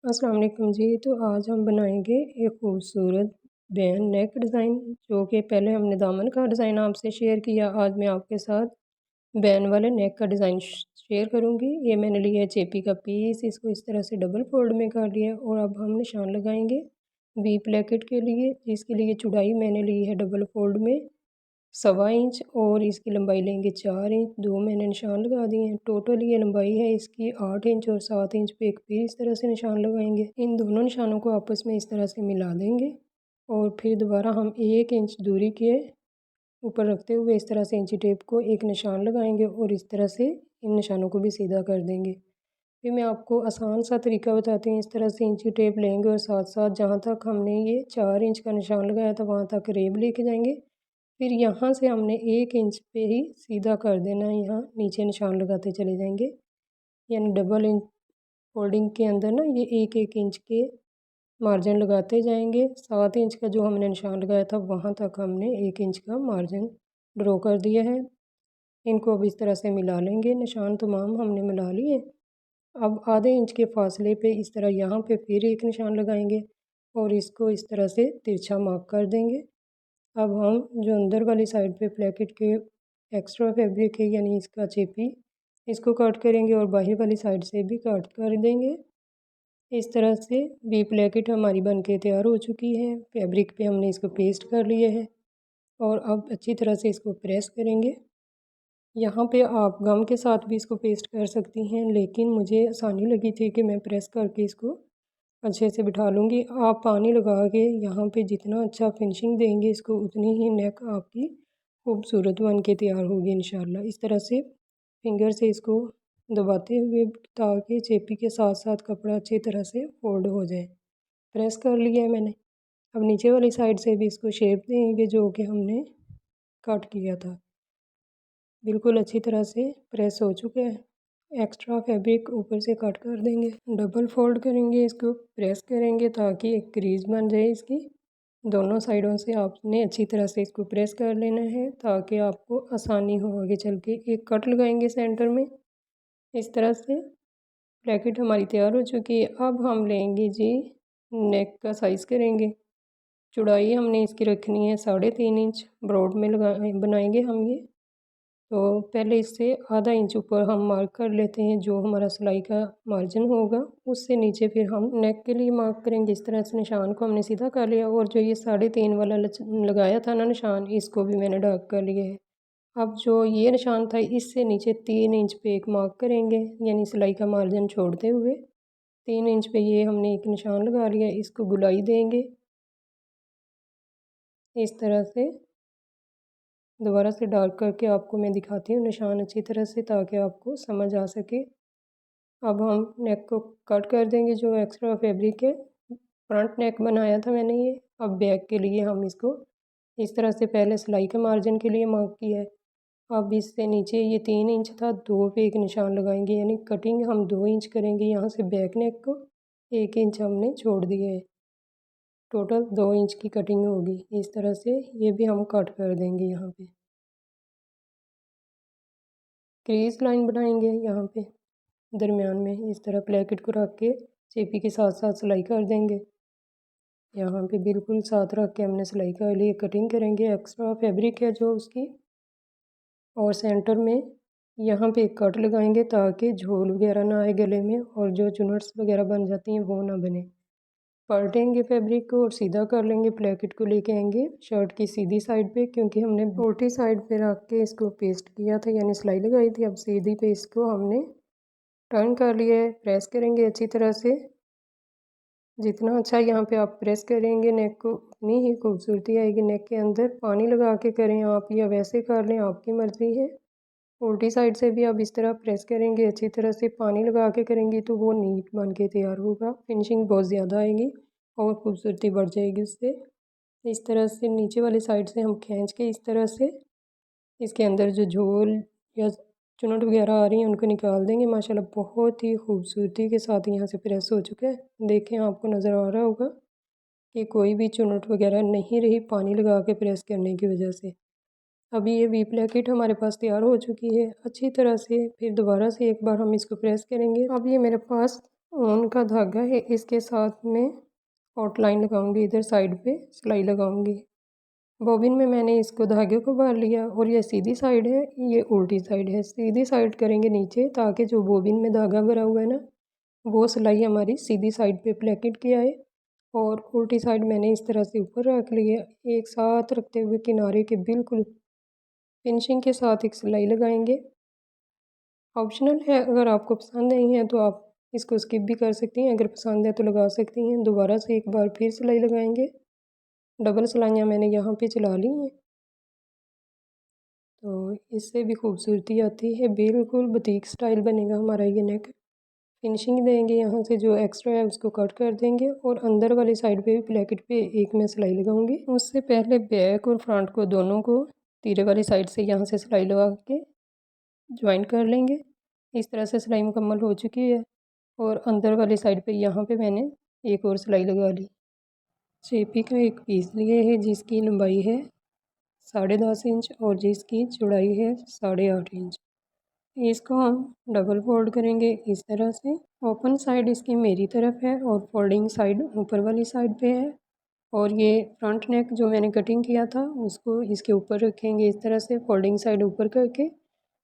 अस्सलाम वालेकुम जी। तो आज हम बनाएंगे एक खूबसूरत बैन नेक डिज़ाइन, जो कि पहले हमने दामन का डिज़ाइन आपसे शेयर किया। आज मैं आपके साथ बैन वाले नेक का डिज़ाइन शेयर करूंगी। ये मैंने लिया है चेपी का पीस, इसको इस तरह से डबल फोल्ड में कर लिया और अब हम निशान लगाएंगे वी प्लेकेट के लिए, जिसके लिए चौड़ाई मैंने ली है डबल फोल्ड में 1.25 इंच और इसकी लंबाई लेंगे 4 इंच। दो मैंने निशान लगा दिए हैं। टोटल ये लंबाई है इसकी 8 इंच और 7 इंच पे एक फिर इस तरह से निशान लगाएंगे। इन दोनों निशानों को आपस में इस तरह से मिला देंगे और फिर दोबारा हम 1 इंच दूरी के ऊपर रखते हुए इस तरह से इंची टेप को एक निशान लगाएंगे और इस तरह से इन निशानों को भी सीधा कर देंगे। फिर मैं आपको आसान सा तरीका बताती हूँ। इस तरह से इंची टेप लेंगे और साथ साथ जहाँ तक हमने ये 4 इंच का निशान लगाया था वहाँ तक रेब लेके जाएंगे। फिर यहाँ से हमने 1 इंच पे ही सीधा कर देना है, यहाँ नीचे निशान लगाते चले जाएंगे। यानी डबल इंच फोल्डिंग के अंदर ना ये 1-1 इंच के मार्जिन लगाते जाएंगे। 7 इंच का जो हमने निशान लगाया था वहाँ तक हमने 1 इंच का मार्जिन ड्रॉ कर दिया है। इनको अब इस तरह से मिला लेंगे। निशान तमाम हमने मिला लिए। अब आधे इंच के फासले पे इस तरह यहाँ पे फिर एक निशान लगाएंगे और इसको इस तरह से तिरछा मार्क कर देंगे। अब हम जो अंदर वाली साइड पे प्लेकेट के एक्स्ट्रा फैब्रिक है यानी इसका चेपी, इसको कट करेंगे और बाहर वाली साइड से भी कट कर देंगे। इस तरह से वी प्लेकेट हमारी बन के तैयार हो चुकी है। फैब्रिक पे हमने इसको पेस्ट कर लिया है और अब अच्छी तरह से इसको प्रेस करेंगे। यहाँ पे आप गम के साथ भी इसको पेस्ट कर सकती हैं, लेकिन मुझे आसानी लगी थी कि मैं प्रेस करके इसको अच्छे से बिठा लूँगी। आप पानी लगा के यहाँ पे जितना अच्छा फिनिशिंग देंगे इसको, उतनी ही नेक आपकी खूबसूरत बन के तैयार होगी इंशाल्लाह। इस तरह से फिंगर से इसको दबाते हुए ताकि चेपी के साथ साथ कपड़ा अच्छी तरह से फोल्ड हो जाए। प्रेस कर लिया है मैंने। अब नीचे वाली साइड से भी इसको शेप देंगे जो कि हमने कट किया था। बिल्कुल अच्छी तरह से प्रेस हो चुका है। एक्स्ट्रा फैब्रिक ऊपर से कट कर देंगे। डबल फोल्ड करेंगे, इसको प्रेस करेंगे ताकि एक क्रीज बन जाए इसकी। दोनों साइडों से आपने अच्छी तरह से इसको प्रेस कर लेना है ताकि आपको आसानी हो आगे चल के। एक कट लगाएंगे सेंटर में इस तरह से। ब्रैकेट हमारी तैयार हो चुकी है। अब हम लेंगे जी नेक का साइज़ करेंगे। चौड़ाई हमने इसकी रखनी है 3.5 इंच। ब्रॉड में बनाएंगे हम ये। तो पहले इससे आधा इंच ऊपर हम मार्क कर लेते हैं, जो हमारा सिलाई का मार्जिन होगा उससे नीचे फिर हम नेक के लिए मार्क करेंगे। इस तरह से निशान को हमने सीधा कर लिया और जो ये 3.5 वाला लगाया था ना निशान, इसको भी मैंने डार्क कर लिया है। अब जो ये निशान था इससे नीचे 3 इंच पे एक मार्क करेंगे, यानी सिलाई का मार्जिन छोड़ते हुए 3 इंच पे ये हमने एक निशान लगा लिया। इसको गुलाई देंगे इस तरह से। दोबारा से डार्क करके आपको मैं दिखाती हूँ निशान अच्छी तरह से, ताकि आपको समझ आ सके। अब हम नेक को कट कर देंगे। जो एक्स्ट्रा फैब्रिक है, फ्रंट नेक बनाया था मैंने ये। अब बैक के लिए हम इसको इस तरह से पहले सिलाई के मार्जिन के लिए मार्क किया है। अब इससे नीचे ये 3 इंच था, 2 पे एक निशान लगाएंगे, यानी कटिंग हम 2 इंच करेंगे। यहाँ से बैक नेक को 1 इंच हमने छोड़ दिया है। टोटल 2 इंच की कटिंग होगी। इस तरह से ये भी हम कट कर देंगे। यहाँ पे क्रीज लाइन बनाएंगे यहाँ पे दरमियान में इस तरह प्लेकेट को रख के चेपी के साथ साथ सिलाई कर देंगे। यहाँ पे बिल्कुल साथ रख के हमने सिलाई कर ली। कटिंग करेंगे, एक्स्ट्रा फैब्रिक है जो उसकी। और सेंटर में यहाँ पे एक कट लगाएंगे ताकि झोल वगैरह ना आए गले में और जो चुनट्स वगैरह बन जाती हैं वो ना बने। पलटेंगे फैब्रिक को और सीधा कर लेंगे। प्लेकेट को लेके आएंगे शर्ट की सीधी साइड पे, क्योंकि हमने उल्टी साइड पे रख के इसको पेस्ट किया था, यानी सिलाई लगाई थी। अब सीधी पे इसको हमने टर्न कर लिया है। प्रेस करेंगे अच्छी तरह से। जितना अच्छा यहाँ पे आप प्रेस करेंगे नेक को, उतनी ही खूबसूरती आएगी नेक के अंदर। पानी लगा के करें आप या वैसे कर लें, आपकी मर्ज़ी है। उल्टी साइड से भी आप इस तरह प्रेस करेंगे अच्छी तरह से। पानी लगा के करेंगी तो वो नीट बन के तैयार होगा। फिनिशिंग बहुत ज़्यादा आएगी और खूबसूरती बढ़ जाएगी उससे। इस तरह से नीचे वाली साइड से हम खींच के इस तरह से इसके अंदर जो झोल या चुनट वगैरह आ रही हैं उनको निकाल देंगे। माशाल्लाह बहुत ही खूबसूरती के साथ यहाँ से प्रेस हो चुका है। देखें आपको नज़र आ रहा होगा कि कोई भी चुनट वगैरह नहीं रही पानी लगा के प्रेस करने की वजह से। अभी ये वी प्लेकेट हमारे पास तैयार हो चुकी है अच्छी तरह से। फिर दोबारा से एक बार हम इसको प्रेस करेंगे। अब ये मेरे पास ऊन का धागा है, इसके साथ में आउटलाइन लगाऊंगी, इधर साइड पे सिलाई लगाऊंगी। बॉबिन में मैंने इसको धागे को भर लिया और ये सीधी साइड है, ये उल्टी साइड है। सीधी साइड करेंगे नीचे, ताकि जो बॉबिन में धागा भरा हुआ है ना, वो सिलाई हमारी सीधी साइड पे प्लेकेट की आए। और उल्टी साइड मैंने इस तरह से ऊपर रख ली है। एक साथ रखते हुए किनारे के बिल्कुल फिनिशिंग के साथ एक सिलाई लगाएंगे। ऑप्शनल है, अगर आपको पसंद नहीं है तो आप इसको स्किप भी कर सकती हैं, अगर पसंद है तो लगा सकती हैं। दोबारा से एक बार फिर सिलाई लगाएंगे। डबल सिलाइयाँ मैंने यहाँ पे चला ली हैं, तो इससे भी खूबसूरती आती है। बिल्कुल बुटीक स्टाइल बनेगा हमारा ये नेक। फिनिशिंग देंगे, यहाँ से जो एक्स्ट्रा है उसको कट कर देंगे और अंदर वाली साइड पे भी ब्लैकेट पे एक मैं सिलाई लगाऊंगी। उससे पहले बैक और फ्रंट को दोनों को तीरे वाली साइड से यहाँ से सिलाई लगा के ज्वाइन कर लेंगे। इस तरह से सिलाई मुकम्मल हो चुकी है और अंदर वाली साइड पे यहाँ पे मैंने एक और सिलाई लगा ली। चेपी का एक पीस लिए है जिसकी लंबाई है 10.5 इंच और जिसकी चौड़ाई है 8.5 इंच। इसको हम डबल फोल्ड करेंगे इस तरह से। ओपन साइड इसकी मेरी तरफ है और फोल्डिंग साइड ऊपर वाली साइड पे है। और ये फ्रंट नेक जो मैंने कटिंग किया था उसको इसके ऊपर रखेंगे इस तरह से, फोल्डिंग साइड ऊपर करके।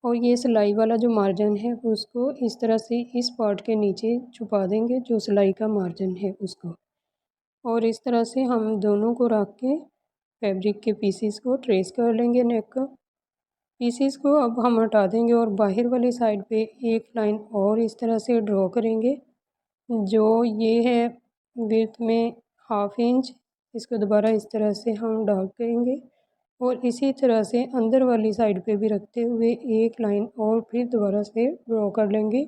और ये सिलाई वाला जो मार्जिन है उसको इस तरह से इस पार्ट के नीचे छुपा देंगे, जो सिलाई का मार्जिन है उसको। और इस तरह से हम दोनों को रख के फैब्रिक के पीसीस को ट्रेस कर लेंगे नेक का। पीसीस को अब हम हटा देंगे और बाहर वाली साइड पे एक लाइन और इस तरह से ड्रॉ करेंगे, जो ये है विड्थ में 1/2 इंच। इसको दोबारा इस तरह से हम डार्क करेंगे और इसी तरह से अंदर वाली साइड पे भी रखते हुए एक लाइन और फिर दोबारा से ड्रॉ कर लेंगे।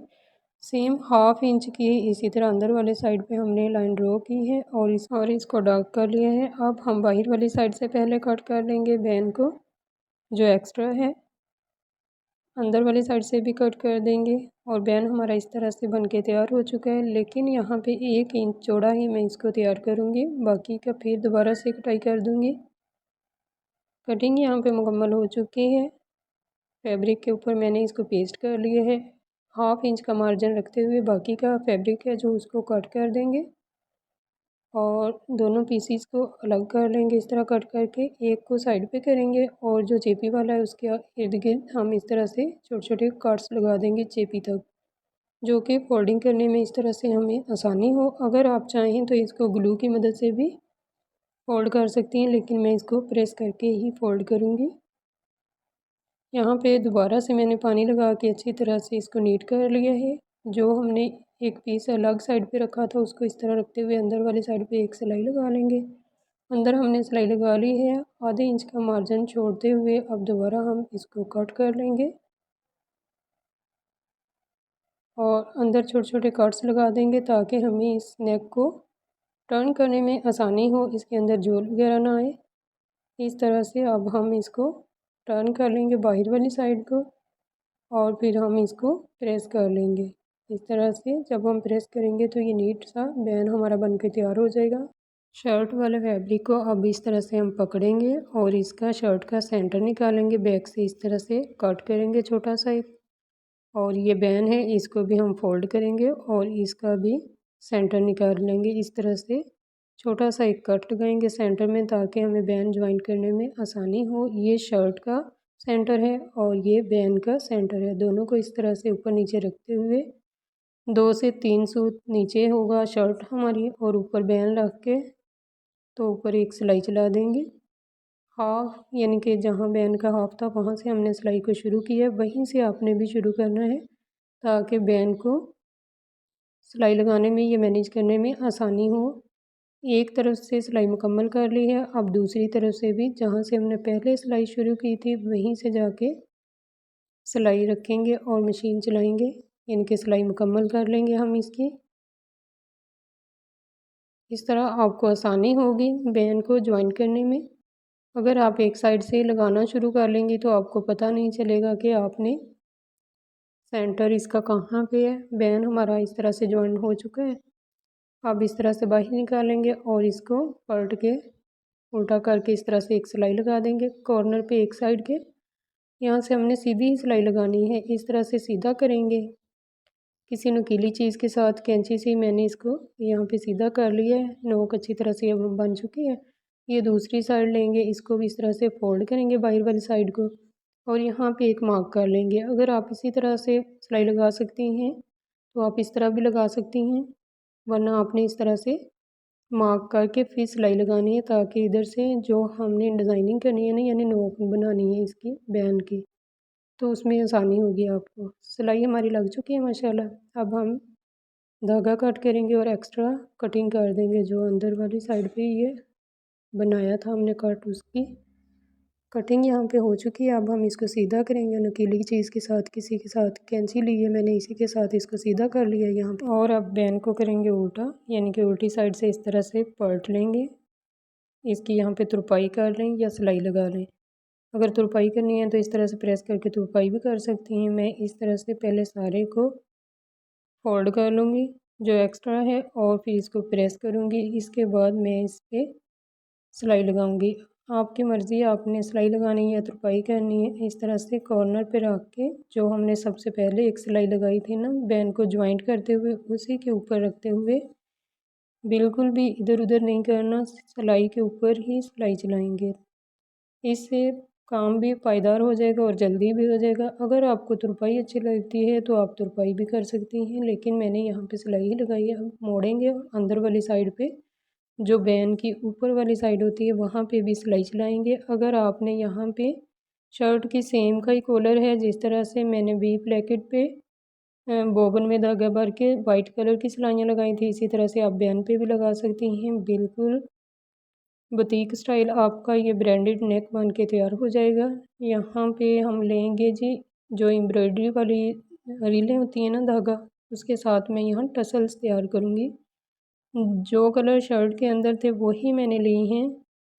सेम 1/2 इंच की इसी तरह अंदर वाले साइड पे हमने लाइन ड्रॉ की है और इसको डार्क कर लिया है। अब हम बाहर वाली साइड से पहले कट कर लेंगे बैन को, जो एक्स्ट्रा है अंदर वाली साइड से भी कट कर देंगे। और बैन हमारा इस तरह से बन के तैयार हो चुका है, लेकिन यहाँ पे 1 इंच चौड़ा ही मैं इसको तैयार करूँगी, बाकी का फिर दोबारा से कटाई कर दूँगी। कटिंग यहाँ पे मुकम्मल हो चुकी है। फैब्रिक के ऊपर मैंने इसको पेस्ट कर लिया है। 1/2 इंच का मार्जिन रखते हुए बाकी का फैब्रिक है जो उसको कट कर देंगे और दोनों पीसीस को अलग कर लेंगे। इस तरह कट करके एक को साइड पे करेंगे और जो चेपी वाला है उसके इर्द गिर्द हम इस तरह से छोटे छोटे कट्स लगा देंगे चेपी तक, जो कि फोल्डिंग करने में इस तरह से हमें आसानी हो। अगर आप चाहें तो इसको ग्लू की मदद से भी फोल्ड कर सकती हैं, लेकिन मैं इसको प्रेस करके ही फोल्ड करूँगी। यहाँ पे दोबारा से मैंने पानी लगा के अच्छी तरह से इसको नीट कर लिया है। जो हमने एक पीस अलग साइड पे रखा था उसको इस तरह रखते हुए अंदर वाली साइड पे एक सिलाई लगा लेंगे। अंदर हमने सिलाई लगा ली है, आधे इंच का मार्जिन छोड़ते हुए अब दोबारा हम इसको कट कर लेंगे और अंदर छोटे छोटे कट्स लगा देंगे ताकि हमें इस नेक को टर्न करने में आसानी हो, इसके अंदर झोल वगैरह ना आए। इस तरह से अब हम इसको टर्न कर लेंगे बाहर वाली साइड को और फिर हम इसको प्रेस कर लेंगे। इस तरह से जब हम प्रेस करेंगे तो ये नीट सा बैन हमारा बन के तैयार हो जाएगा। शर्ट वाले फैब्रिक को अब इस तरह से हम पकड़ेंगे और इसका शर्ट का सेंटर निकालेंगे, बैक से इस तरह से कट करेंगे छोटा सा एक। और ये बैन है इसको भी हम फोल्ड करेंगे और इसका भी सेंटर निकाल लेंगे। इस तरह से छोटा सा एक कट लगाएंगे सेंटर में, ताकि हमें बैन ज्वाइन करने में आसानी हो। ये शर्ट का सेंटर है और ये बैन का सेंटर है, दोनों को इस तरह से ऊपर नीचे रखते हुए 2 से 3 सूत नीचे होगा शर्ट हमारी और ऊपर बैन रख के तो ऊपर एक सिलाई चला देंगे। हाफ यानी कि जहाँ बैन का हाफ था वहाँ से हमने सिलाई को शुरू किया, वहीं से आपने भी शुरू करना है ताकि बैन को सिलाई लगाने में, ये मैनेज करने में आसानी हो। एक तरफ से सिलाई मुकम्मल कर ली है, अब दूसरी तरफ से भी जहाँ से हमने पहले सिलाई शुरू की थी वहीं से जाके सिलाई रखेंगे और मशीन चलाएंगे, इनकी सिलाई मुकम्मल कर लेंगे हम इसकी। इस तरह आपको आसानी होगी बैन को ज्वाइन करने में। अगर आप एक साइड से लगाना शुरू कर लेंगी तो आपको पता नहीं चलेगा कि आपने सेंटर इसका कहाँ पे है। बैन हमारा इस तरह से ज्वाइन हो चुका है। अब इस तरह से बाहर निकालेंगे और इसको पलट के उल्टा करके इस तरह से एक सिलाई लगा देंगे कॉर्नर पे एक साइड के। यहाँ से हमने सीधी ही सिलाई लगानी है, इस तरह से सीधा करेंगे किसी नुकीली चीज़ के साथ कैंची से मैंने इसको यहाँ पे सीधा कर लिया है। नोक अच्छी तरह से अब बन चुकी है। ये दूसरी साइड लेंगे, इसको भी इस तरह से फोल्ड करेंगे बाहर वाली साइड को और यहाँ पे एक मार्क कर लेंगे। अगर आप इसी तरह से सिलाई लगा सकती हैं तो आप इस तरह भी लगा सकती हैं, वरना आपने इस तरह से मार्क करके फिर सिलाई लगानी है, ताकि इधर से जो हमने डिज़ाइनिंग करनी है ना, यानी नोक बनानी है इसकी बैन की, तो उसमें आसानी होगी आपको। सिलाई हमारी लग चुकी है माशाल्लाह। अब हम धागा कट करेंगे और एक्स्ट्रा कटिंग कर देंगे। जो अंदर वाली साइड पे ये बनाया था हमने कट, उसकी कटिंग यहाँ पे हो चुकी है। अब हम इसको सीधा करेंगे नुकीली चीज़ के साथ। किसी के साथ कैंची ली है मैंने, इसी के साथ इसको सीधा कर लिया यहाँ पे। और अब बैन को करेंगे उल्टा, यानी कि उल्टी साइड से इस तरह से पलट लेंगे। इसकी यहाँ पे तुरपाई कर लें या सिलाई लगा लें। अगर तुरपाई करनी है तो इस तरह से प्रेस करके तुरपाई भी कर सकती हैं। मैं इस तरह से पहले सारे को फोल्ड कर लूँगी जो एक्स्ट्रा है और फिर इसको प्रेस करूँगी। इसके बाद मैं इस पर सिलाई लगाऊंगी। आपकी मर्ज़ी, आपने सिलाई लगानी है या तुरपाई करनी है। इस तरह से कॉर्नर पे रख के जो हमने सबसे पहले एक सिलाई लगाई थी ना, बैन को ज्वाइंट करते हुए उसी के ऊपर रखते हुए, बिल्कुल भी इधर उधर नहीं करना, सिलाई के ऊपर ही सिलाई चलाएंगे। इससे काम भी पायदार हो जाएगा और जल्दी भी हो जाएगा। अगर आपको तुरपाई अच्छी लगती है तो आप तुरपाई भी कर सकती हैं, लेकिन मैंने यहाँ पे सिलाई ही लगाई है। अब मोड़ेंगे और अंदर वाली साइड पे जो बैन की ऊपर वाली साइड होती है वहाँ पे भी सिलाई चलाएंगे। अगर आपने यहाँ पे शर्ट की सेम का ही कॉलर है, जिस तरह से मैंने वी प्लेकेट पे बोबन में धागा भर के वाइट कलर की सिलाइयाँ लगाई थी, इसी तरह से आप बैन पे भी लगा सकती हैं। बिल्कुल बुटीक स्टाइल आपका ये ब्रांडेड नेक बन के तैयार हो जाएगा। यहाँ पे हम लेंगे जी जो एम्ब्रॉयडरी वाली रीलें होती हैं ना, धागा, उसके साथ मैं यहाँ टसल्स तैयार करूँगी। जो कलर शर्ट के अंदर थे वही मैंने लिए हैं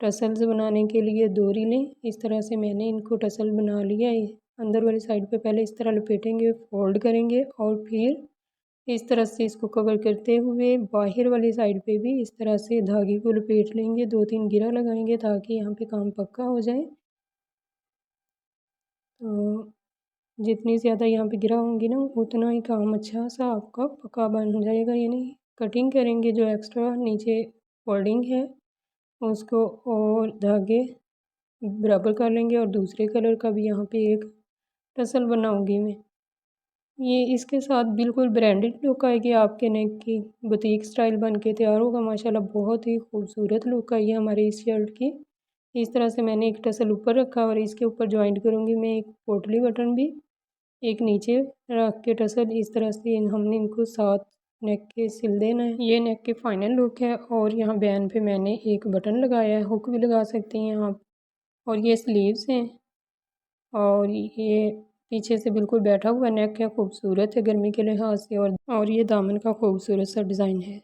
टसल्स बनाने के लिए। 2 रीलें इस तरह से मैंने इनको टसल बना लिया है। अंदर वाली साइड पे पहले इस तरह लपेटेंगे, फोल्ड करेंगे और फिर इस तरह से इसको कवर करते हुए बाहर वाली साइड पे भी इस तरह से धागे को लपेट लेंगे। 2-3 गिरा लगाएंगे ताकि यहाँ पे काम पक्का हो जाए। तो जितनी ज़्यादा यहाँ पे गिरा होंगी ना, उतना ही काम अच्छा सा आपका पक्का बन जाएगा। यानी कटिंग करेंगे, जो एक्स्ट्रा नीचे फोल्डिंग है उसको और धागे बराबर कर लेंगे और दूसरे कलर का भी यहाँ पे एक टसल बनाऊंगी मैं। ये इसके साथ बिल्कुल ब्रांडेड लुक आएगी आपके नेक की, बुटीक स्टाइल बन के तैयार होगा माशाल्लाह। बहुत ही खूबसूरत लुक आई है हमारी इस शर्ट की। इस तरह से मैंने एक टसल ऊपर रखा और इसके ऊपर ज्वाइंट करूँगी मैं एक पोटली बटन भी, एक नीचे रख के टसल। इस तरह से हमने इनको साथ नेक के सिल देना है। ये नेक के फाइनल लुक है और यहाँ बैन पे मैंने एक बटन लगाया है, हुक भी लगा सकती हैं आप। और ये स्लीव्स हैं और ये पीछे से बिल्कुल बैठा हुआ नेक है, खूबसूरत है गर्मी के लिहाज से। और ये दामन का खूबसूरत सा डिज़ाइन है।